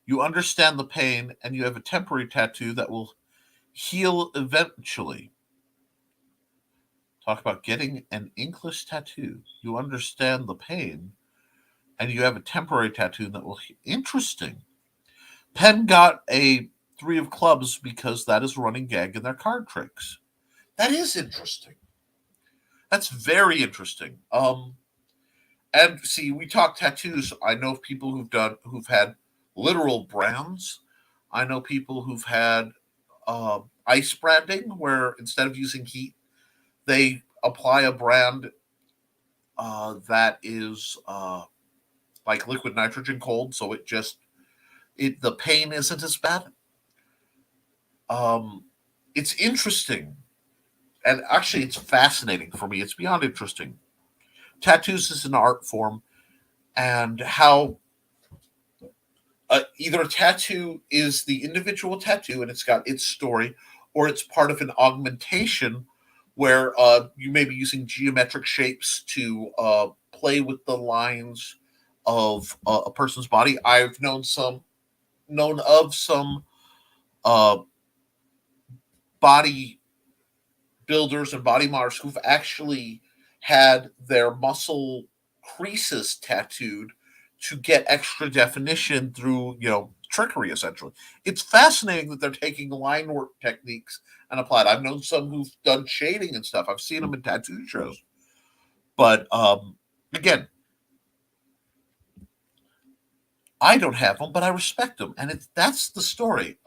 You understand the pain, and you have a temporary tattoo that will heal eventually. Talk about getting an English tattoo. You understand the pain, and you have a temporary tattoo that will heal. Interesting. Penn got a 3 of clubs because that is a running gag in their card tricks. That is interesting. That's very interesting. And see, we talk tattoos. I know of people who've had literal brands. I know people who've had ice branding, where instead of using heat, they apply a brand that is like liquid nitrogen cold, so the pain isn't as bad. It's interesting, and actually, it's fascinating for me. It's beyond interesting. Tattoos is an art form, and how either a tattoo is the individual tattoo and it's got its story, or it's part of an augmentation where you may be using geometric shapes to play with the lines of a person's body. I've known of some body builders and body modders who've actually had their muscle creases tattooed to get extra definition through, trickery, essentially. It's fascinating that they're taking line work techniques and applied. I've known some who've done shading and stuff. I've seen them in tattoo shows. But again, I don't have them, but I respect them, and that's the story.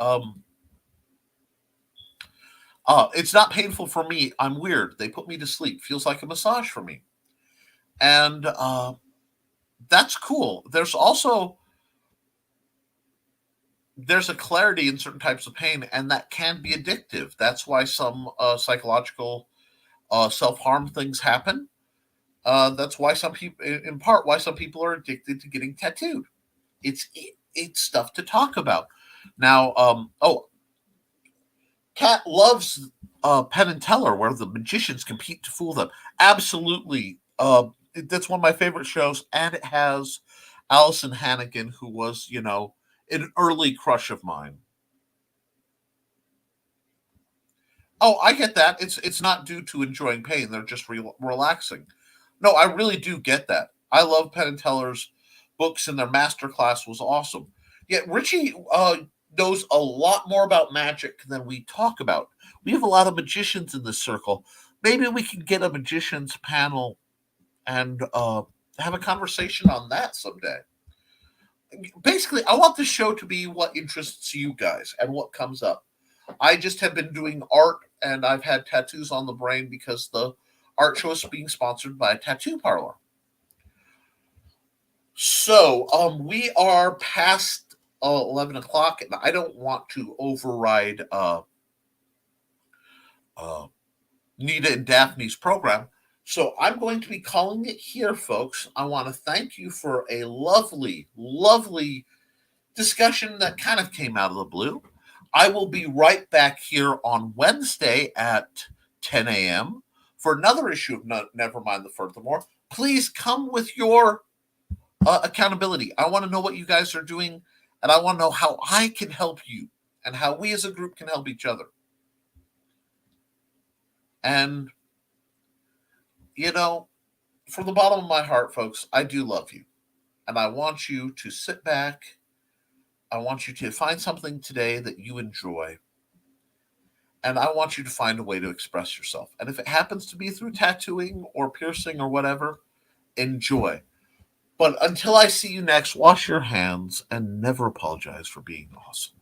It's not painful for me. I'm weird. They put me to sleep. Feels like a massage for me, and that's cool. There's a clarity in certain types of pain, and that can be addictive. That's why some psychological self-harm things happen. That's why some people, in part, why some people are addicted to getting tattooed. It's stuff to talk about. Now, Kat loves Penn and Teller, where the magicians compete to fool them. Absolutely. That's one of my favorite shows, and it has Allison Hannigan, who was, an early crush of mine. Oh, I get that. It's not due to enjoying pain. They're just relaxing. No, I really do get that. I love Penn and Teller's books, and their masterclass was awesome. Yet Richie knows a lot more about magic than we talk about. We have a lot of magicians in this circle. Maybe we can get a magicians panel and have a conversation on that someday. Basically, I want the show to be what interests you guys and what comes up. I just have been doing art, and I've had tattoos on the brain because the art show is being sponsored by a tattoo parlor. So we are past 11 o'clock, and I don't want to override Nita and Daphne's program. So I'm going to be calling it here, folks. I want to thank you for a lovely, lovely discussion that kind of came out of the blue. I will be right back here on Wednesday at 10 a.m. for another issue of Nevermind the Furthermore. Please come with your accountability. I want to know what you guys are doing, and I want to know how I can help you and how we as a group can help each other. And, from the bottom of my heart, folks, I do love you. And I want you to sit back. I want you to find something today that you enjoy. And I want you to find a way to express yourself. And if it happens to be through tattooing or piercing or whatever, enjoy. But until I see you next, wash your hands and never apologize for being awesome.